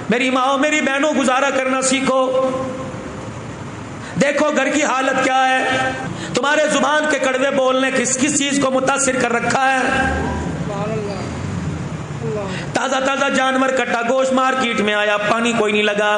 میری ماں میری بہنوں گزارا کرنا سیکھو. دیکھو گھر کی حالت کیا ہے. تمہارے زبان کے کڑوے بولنے کس کس چیز کو متاثر کر رکھا ہے. تازہ تازہ جانور کٹا گوشت مارکیٹ میں آیا, پانی کوئی نہیں لگا.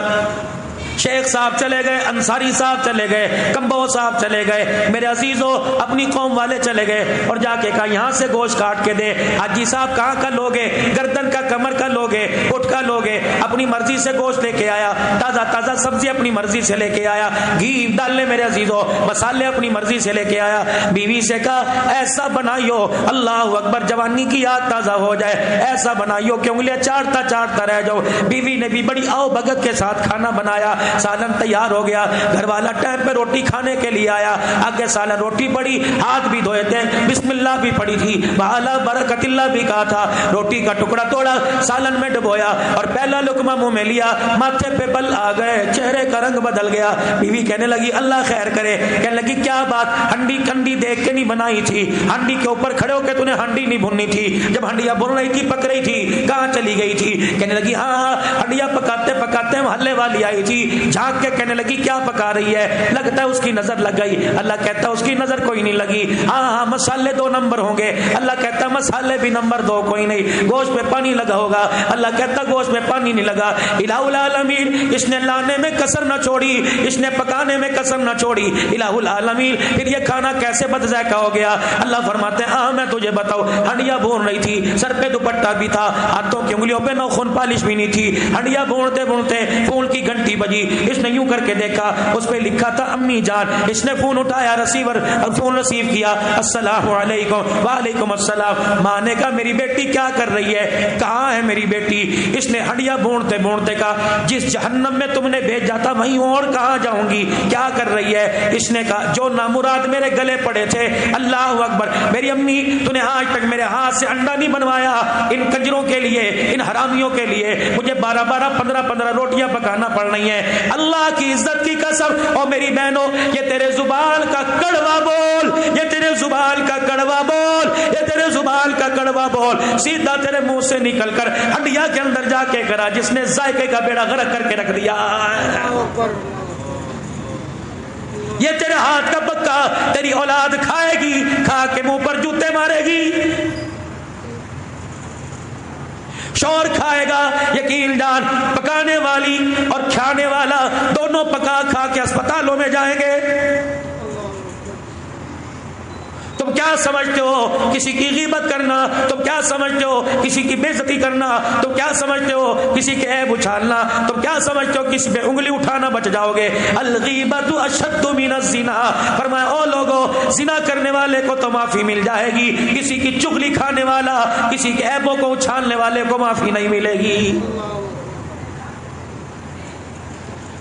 شیخ صاحب چلے گئے, انصاری صاحب چلے گئے, کمبو صاحب چلے گئے, میرے عزیزوں اپنی قوم والے چلے گئے اور جا کے کہا یہاں سے گوشت کاٹ کے دے. حاجی صاحب کہاں کا لوگے, گردن کا, کمر کا لوگے, اٹھ کا لوگے. اپنی مرضی سے گوشت لے کے آیا, تازہ تازہ سبزی اپنی مرضی سے لے کے آیا, گھی ڈالنے میرے عزیزوں مسالے اپنی مرضی سے لے کے آیا. بیوی سے کہا ایسا بنائیو, اللہ اکبر, جوانی کی یاد تازہ ہو جائے, ایسا بنائیو کہ انگلیاں چاٹتا چاٹتا رہ جاؤ. بیوی نے بھی بڑی آؤ بھگت کے ساتھ کھانا بنایا. سالن تیار ہو گیا. گھر والا ٹائم پہ روٹی کھانے کے لیے آیا. آگے سالن روٹی پڑی, ہاتھ بھی دھوئے تھے, بسم اللہ بھی پڑی تھی, وعلی برکت اللہ بھی کہا تھا. روٹی کا ٹکڑا توڑا, سالن میں ڈبویا اور پہلا لقمہ منہ میں لیا. ماتھے پہ بل آ گئے, چہرے کا رنگ بدل گیا. بیوی کہنے لگی اللہ خیر کرے. کہنے لگی کیا بات, ہنڈی کنڈی دیکھ کے نہیں بنائی تھی, ہنڈی کے اوپر کھڑے ہو کے تو نے ہنڈی نہیں بھونی تھی, جب ہنڈیاں بن رہی تھی پک رہی تھی, کہاں چلی گئی تھی. کہنے لگی ہاں ہنڈیاں پکاتے پکاتے محلے والی آئی تھی, جھانک کے کہنے لگی کیا پکا رہی ہے, لگتا ہے اس کی نظر لگ گئی. اللہ کہتا ہے اس کی نظر کوئی نہیں لگی, ہاں مسالے 2 نمبر ہوں گے. اللہ کہتا ہے مسالے بھی نمبر 2 کوئی نہیں. گوشت میں پانی لگا ہوگا, اللہ کہتا ہے گوشت میں پانی نہیں لگا. الہ العالمین, اس نے لانے میں کسر نہ چھوڑی, اس نے پکانے میں کسر نہ چھوڑی. الہ العالمین, پھر یہ کھانا کیسے بد ذائقہ ہو گیا. اللہ فرماتے ہیں ہاں میں تجھے بتاؤں, ہنڈیاں بھون رہی تھی, سر پہ دوپٹہ بھی تھا, ہاتھوں کی انگلیوں پہ ناخن پالش بھی نہیں تھی. ہنڈیاں بھونتے بھونتے فون کی گھنٹی بجی. اس نے یوں کر کے دیکھا, اس پہ لکھا تھا امی جان. اس نے فون اٹھایا, ریسیور فون ریسیو کیا, السلام علیکم. وعلیکم السلام. ماں نے کہا میری بیٹی کیا کر رہی ہے, کہاں ہے میری بیٹی. اس نے ہنڈیاں بھونتے بھونتے کہا جس جہنم میں تم نے بھیجا تھا وہیں اور کہاں جاؤں گی, کیا کر رہی ہے. اس نے کہا جو نامراد میرے گلے پڑے تھے, اللہ اکبر, میری امی تو نے آج تک میرے ہاتھ سے انڈا نہیں بنوایا. ان کنجروں کے لیے, ان حرامیوں کے لیے مجھے 12 15 روٹیاں پکانا پڑ رہی ہیں. اللہ کی عزت کی قسم, اور میری بہنوں یہ تیرے زبان کا کڑوا بول, یہ تیرے زبان کا کڑوا بول, یہ تیرے زبان کا کڑوا بول سیدھا تیرے منہ سے نکل کر ہنڈیا کے اندر جا کے کرا جس نے ذائقے کا بیڑا غرق کر کے رکھ دیا. یہ تیرے ہاتھ کا پکا تیری اولاد کھائے گی, کھا کے منہ پر جوتے مارے گی. شور کھائے گا, یقین جان پکانے والی اور کھانے والا دونوں پکا کھا کے اسپتالوں میں جائیں گے. تم کیا سمجھتے ہو کسی کی غیبت کرنا, تم کیا سمجھتے ہو کسی کی بے عزتی کرنا, تم کیا سمجھتے ہو کسی کے عیب اچھالنا, تم کیا سمجھتے ہو کسی پہ انگلی اٹھانا بچ جاؤ گے. الغیبت اشد من الزنا, فرمایا او لوگوں زنا کرنے والے کو تو معافی مل جائے گی, کسی کی چغلی کھانے والا, کسی کے عیبوں کو اچھالنے والے کو معافی نہیں ملے گی.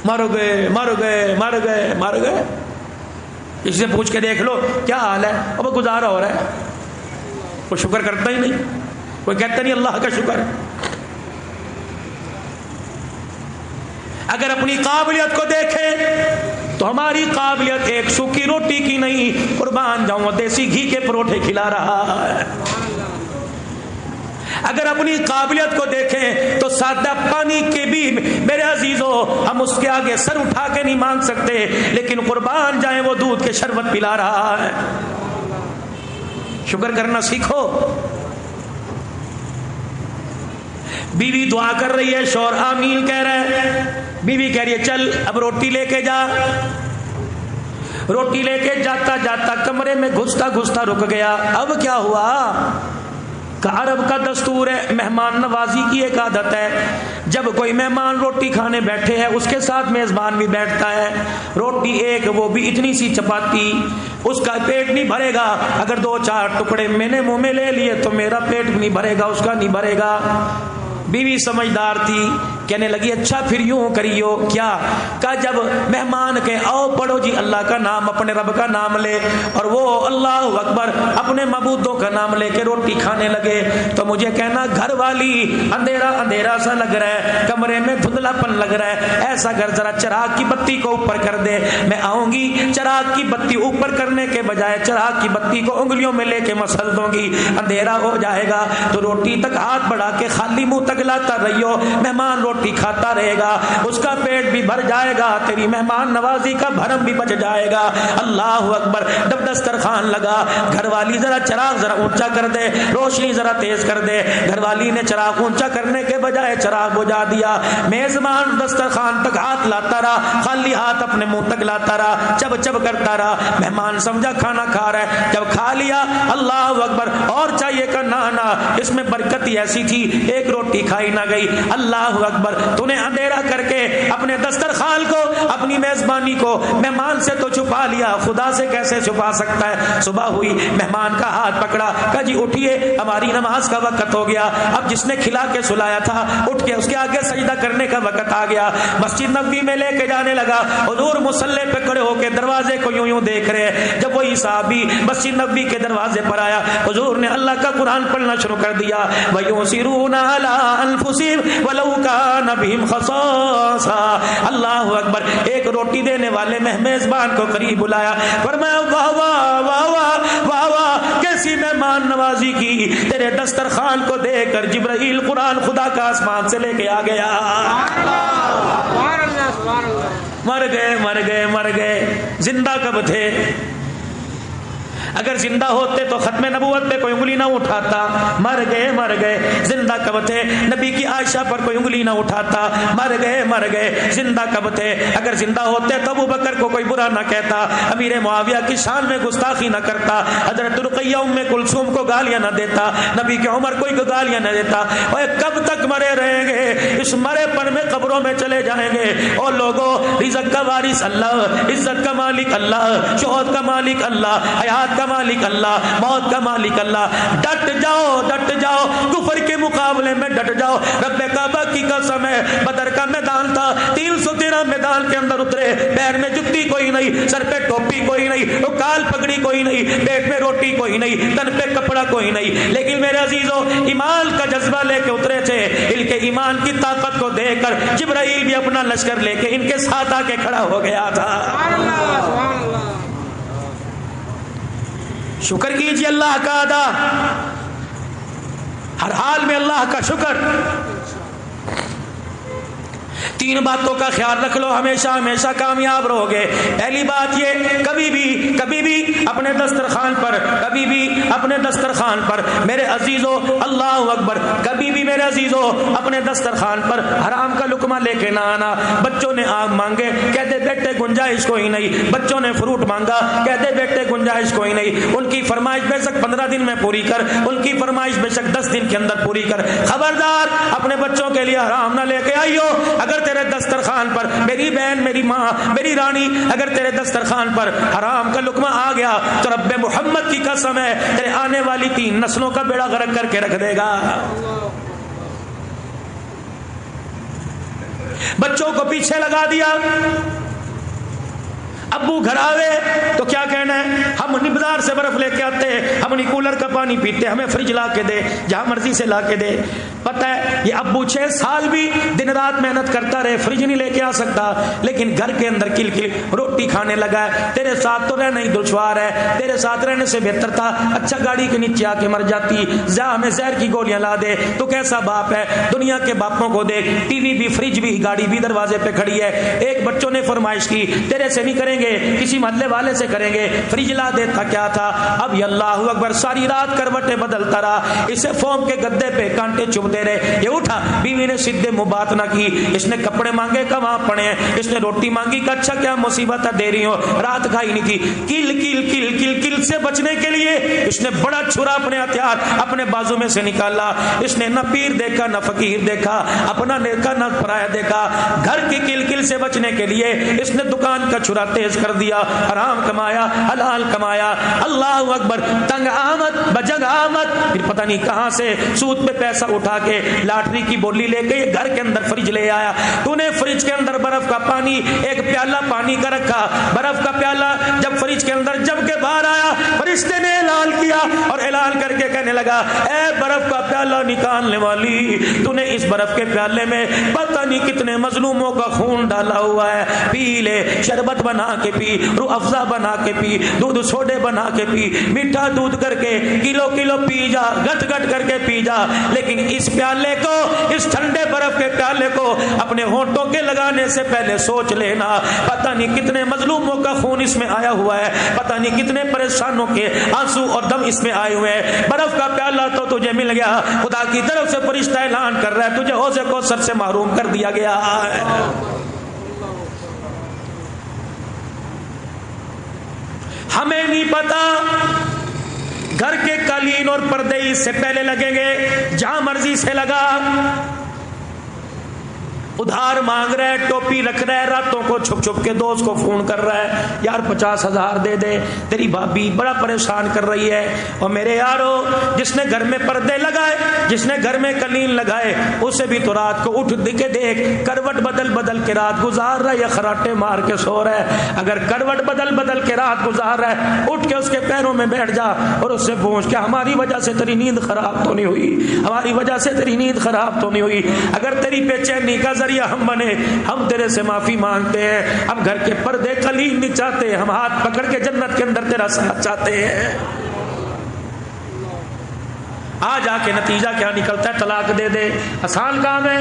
مر گئے مر گئے مر گئے مر گئے. اس سے پوچھ کے دیکھ لو کیا حال ہے, اب گزارا ہو رہا ہے, کوئی شکر کرتا ہی نہیں, کوئی کہتا نہیں اللہ کا شکر. اگر اپنی قابلیت کو دیکھیں تو ہماری قابلیت ایک سوکھی روٹی کی نہیں, قربان جاؤں دیسی گھی کے پروٹھے کھلا رہا ہے. اگر اپنی قابلیت کو دیکھیں تو سادہ پانی کے بھی میرے عزیزوں ہم اس کے آگے سر اٹھا کے نہیں مانگ سکتے, لیکن قربان جائیں وہ دودھ کے شربت پلا رہا ہے. شکر کرنا سیکھو. بیوی دعا کر رہی ہے, شوہر آمین کہہ رہے ہیں. بیوی کہہ رہی ہے چل اب روٹی لے کے جا. روٹی لے کے جاتا جاتا کمرے میں گھستا گھستا رک گیا. اب کیا ہوا کہ عرب کا دستور ہے, مہمان نوازی کی ایک عادت ہے, جب کوئی مہمان روٹی کھانے بیٹھے ہے اس کے ساتھ میزبان بھی بیٹھتا ہے. روٹی ایک, وہ بھی اتنی سی چپاتی, اس کا پیٹ نہیں بھرے گا. اگر 2-4 ٹکڑے میں نے منہ میں لے لیے تو میرا پیٹ نہیں بھرے گا, اس کا نہیں بھرے گا. بیوی سمجھدار تھی, کہنے لگی اچھا پھر یوں کریو. کیا کہا جب مہمان کے آؤ پڑھو جی اللہ کا نام, اپنے رب کا نام لے, اور وہ اللہ اکبر اپنے معبودوں کا نام لے کے روٹی کھانے لگے, تو مجھے کہنا گھر والی اندھیرا اندھیرا سا لگ رہا ہے, کمرے میں دھندلا پن لگ رہا ہے, ایسا کر ذرا چراغ کی بتی کو اوپر کر دے, میں آؤں گی چراغ کی بتی اوپر کرنے کے بجائے چراغ کی بتی کو انگلیوں میں لے کے مسل دوں گی, اندھیرا ہو جائے گا تو روٹی تک ہاتھ بڑھا کے خالی منہ تک تک لاتا رہیو، مہمان روٹی کھاتا رہے گا، اس کا پیٹ بھی بھر جائے گا، تیری مہمان نوازی کا بھرم بھی بچ جائے گا۔ اللہ اکبر۔ جب دسترخوان لگا، گھر والی ذرا چراغ ذرا اونچا کر دے، روشنی ذرا تیز کر دے، گھر والی نے چراغ اونچا کرنے کے بجائے چراغ بجھا دیا۔ میزبان دسترخوان تک ہاتھ لاتا رہا، خالی ہاتھ اپنے منہ تک لاتا رہا، چب چب کرتا رہا۔ مہمان سمجھا کھانا کھا رہا ہے، جب کھا لیا اللہ اکبر اور چاہیے کہ نہ اس میں برکت ہی ایسی تھی، ایک روٹی کھائی نہ گئی۔ اللہ اکبر۔ تو نے اندھیرا کر کے اپنے دسترخوان کو، اپنی میزبانی کو مہمان سے تو چھپا لیا، خدا سے کیسے چھپا سکتا ہے؟ صبح ہوئی، مہمان کا ہاتھ پکڑا، کہا جی اٹھیے، ہماری نماز کا وقت ہو گیا۔ اب جس نے کھلا کے سلایا تھا اٹھ کے اس کے آگے سجدہ کرنے کا وقت آ گیا۔ مسجد نبوی میں لے کے جانے لگا، حضور مصلی پہ کھڑے ہو کے دروازے کو یوں دیکھ رہے۔ جب وہی صحابی مسجد نبوی کے دروازے پر آیا، حضور نے اللہ کا قرآن پڑھنا شروع کر دیا۔ وَيُؤْثِرُونَ عَلَىٰ أَنفُسِهِمْ وَلَوْ كَانَ بِهِمْ خَصَاصَةٌ۔ اللہ اکبر۔ ایک روٹی دینے والے میزبان کو قریب بلایا، فرمایا واہ واہ واہ واہ واہ واہ، کیسی مہمان نوازی کی، تیرے دسترخوان کو دیکھ کر جبرائیل قرآن خدا کا آسمان سے لے کے آ گیا۔ مر گئے مر گئے مر گئے، زندہ کب تھے؟ اگر زندہ ہوتے تو ختم نبوت پہ کوئی انگلی نہ اٹھاتا۔ مر گئے مر گئے، زندہ کب تھے؟ نبی کی عائشہ پر کوئی انگلی نہ اٹھاتا۔ مر گئے، زندہ کب تھے؟ اگر زندہ ہوتے تو ابو بکر کو کوئی برا نہ کہتا، امیر معاویہ کی شان میں گستاخی نہ کرتا، حضرت رقیہ ام کلثوم کو گالیاں نہ دیتا، نبی کے عمر کوئی گالیاں نہ دیتا۔ اور کب تک مرے رہیں گے؟ اس مرے پن میں قبروں میں چلے جائیں گے۔ اور لوگوں، رزق کا وارث اللہ، عزت کا مالک اللہ، شہرت کا مالک اللہ، حیات کا مالک اللہ، موت کا مالک اللہ۔ ڈٹ جاؤ ڈٹ جاؤ، کفر کے مقابلے میں ڈٹ جاؤ۔ رب کعبہ کی قسم ہے، بدر کا میدان تھا، 313 میدان کے اندر اترے، پیر میں جتی کوئی نہیں، سر پہ ٹوپی کوئی نہیں، کال پگڑی کوئی نہیں، پیٹ میں روٹی کوئی نہیں، تن پہ کپڑا کوئی نہیں، لیکن میرے عزیزوں ایمان کا جذبہ لے کے اترے تھے۔ ان کے ایمان کی طاقت کو دیکھ کر جبرائیل بھی اپنا لشکر لے کے ان کے ساتھ آ کے کھڑا ہو گیا تھا۔ شکر کیجیے اللہ کا ادا، ہر حال میں اللہ کا شکر۔ 3 باتوں کا خیال رکھ لو، ہمیشہ ہمیشہ کامیاب رہو گے۔ پہلی بات یہ، کبھی بھی اپنے دسترخوان پر، کبھی بھی اپنے دسترخوان پر میرے عزیزو، اللہ اکبر، کبھی بھی میرے عزیزو اپنے دسترخوان پر حرام کا لقمہ لے کے نہ آنا۔ بچوں نے آگ مانگے، کہتے بیٹے گنجائش کوئی نہیں، بچوں نے فروٹ مانگا، کہتے بیٹے گنجائش کوئی نہیں، ان کی فرمائش بے شک 15 دن میں پوری کر، ان کی فرمائش بے شک 10 دن کے اندر پوری کر۔ خبردار اپنے بچوں کے لیے حرام نہ لے کے آئیو۔ اگر تیرے دسترخوان پر، میری بہن، میری ماں، میری رانی، اگر تیرے دسترخوان پر حرام کا لقمہ آ گیا تو رب محمد کی قسم ہے تیرے آنے والی 3 نسلوں کا بیڑا غرق کر کے رکھ دے گا۔ بچوں کو پیچھے لگا دیا، ابو گھر آوے تو کیا کہنا ہے؟ ہم نہیں بازار سے برف لے کے آتے، ہم نہیں کولر کا پانی پیتے، ہمیں فریج لا کے دے، جہاں مرضی سے لا کے دے۔ پتہ ہے یہ ابو 6 سال بھی دن رات محنت کرتا رہے، فریج نہیں لے کے آ سکتا، لیکن گھر کے اندر کل کل روٹی کھانے لگا ہے۔ تیرے ساتھ تو رہنا ہی دشوار ہے، تیرے ساتھ رہنے سے بہتر تھا اچھا گاڑی کے نیچے آ کے مر جاتی، ہمیں زہر کی گولیاں لا دے۔ تو کیسا باپ ہے؟ دنیا کے باپوں کو دیکھ، ٹی وی بھی، فریج بھی، گاڑی بھی دروازے پہ کھڑی ہے۔ ایک بچوں نے فرمائش کی، تیرے سے نہیں کریں گے، کسی محلے والے سے کریں گے، فریج لا دیتا کیا تھا؟ اب یہ اللہ اکبر ساری رات کروٹیں بدلتا رہا، اسے فوم کے گدے پہ کانٹے چبھتے رہے۔ یہ اٹھا، بیوی نے سیدھے منہ بات نہ کی، اس نے کپڑے مانگے کہ وہاں پڑے ہیں، اس نے روٹی مانگی کہ اچھا کیا مصیبت ہے دے رہی ہو، رات کھائی نہیں تھی۔ کل کل کل کل کل سے بچنے کے لیے اس نے بڑا چھرا اپنے ہتھیار اپنے بازو میں سے نکالا۔ اس نے نہ پیر دیکھا نہ فقیر دیکھا، اپنا دیکھا نہ پرایا دیکھا۔ گھر کی کل کل سے بچنے کے لیے اس نے دکان کا چھرا تیز کر دیا، حرام کمایا، حلال کمایا۔ اللہ اکبر، تنگ آمد بجنگ آمد، پھر پتہ نہیں کہاں سے سود پہ پیسہ اٹھا کے لاٹری کی بولی لے کے گھر کے اندر فریج لے آیا۔ تو نے فریج کے اندر برف کا پانی، ایک پیالہ پانی کا رکھا، برف کا پیالہ جب فریج کے اندر جب کے باہر آیا، فرشتے نے اعلان کیا اور اعلان کر کے کہنے لگا اے برف کا پیالہ نکالنے والی، تو نے اس برف کے پیالے میں پتہ نہیں کتنے مظلوموں کا خون ڈالا ہوا ہے، پی لے، شربت بنا کے پی، روح افزا بنا کے پی، دودھ سوڈے بنا کے پی، میٹھا دودھ کر کے کلو کلو پی جا، گٹ گٹ کر کے پی جا، لیکن اس پیالے کو، اس ٹھنڈے برف کے پیالے کو اپنے ہونٹوں کے لگانے سے پہلے سوچ لینا پتہ نہیں کتنے مظلوموں کا خون اس میں آیا ہوا ہے، پتہ نہیں کتنے پریشانوں کے آنسو اور دم اس میں آئے ہوئے ہیں۔ برف کا پیالہ تو تجھے مل گیا، خدا کی طرف سے فرشتہ اعلان کر رہا ہے تجھے حوض کوثر سے محروم کر دیا گیا ہے۔ ہمیں نہیں پتا گھر کے قالین اور پردے اس سے پہلے لگیں گے، جہاں مرضی سے لگا، ادھار مانگ رہا ہے، ٹوپی رکھ رہا ہے، راتوں کو چھپ چھپ کے دوست کو فون کر رہا ہے یار 50,000 دے دے، تیری بھابی بڑا پریشان کر رہی ہے۔ اور میرے یارو، جس نے گھر میں پردے لگائے، جس نے گھر میں قالین لگائے، اسے بھی تو رات کو اٹھ کے دیکھ کروٹ بدل بدل کے رات گزار رہا ہے یا خراٹے مار کے سو رہا ہے۔ اگر کروٹ بدل بدل کے رات گزار رہا ہے، اٹھ کے اس کے پیروں میں بیٹھ جا اور اس سے پوچھ کہ ہماری وجہ سے تیری نیند خراب تو نہیں ہوئی، ہماری وجہ سے تیری نیند خراب تو نہیں ہوئی؟ اگر تیری بے چینی کا ہم بنے، ہم تیرے سے معافی مانگتے ہیں، ہم گھر کے پردے قالین نہیں چاہتے، ہم ہاتھ پکڑ کے جنت کے اندر تیرا ساتھ چاہتے ہیں۔ آ جا کے نتیجہ کیا نکلتا ہے؟ طلاق دے دے، آسان کام ہے۔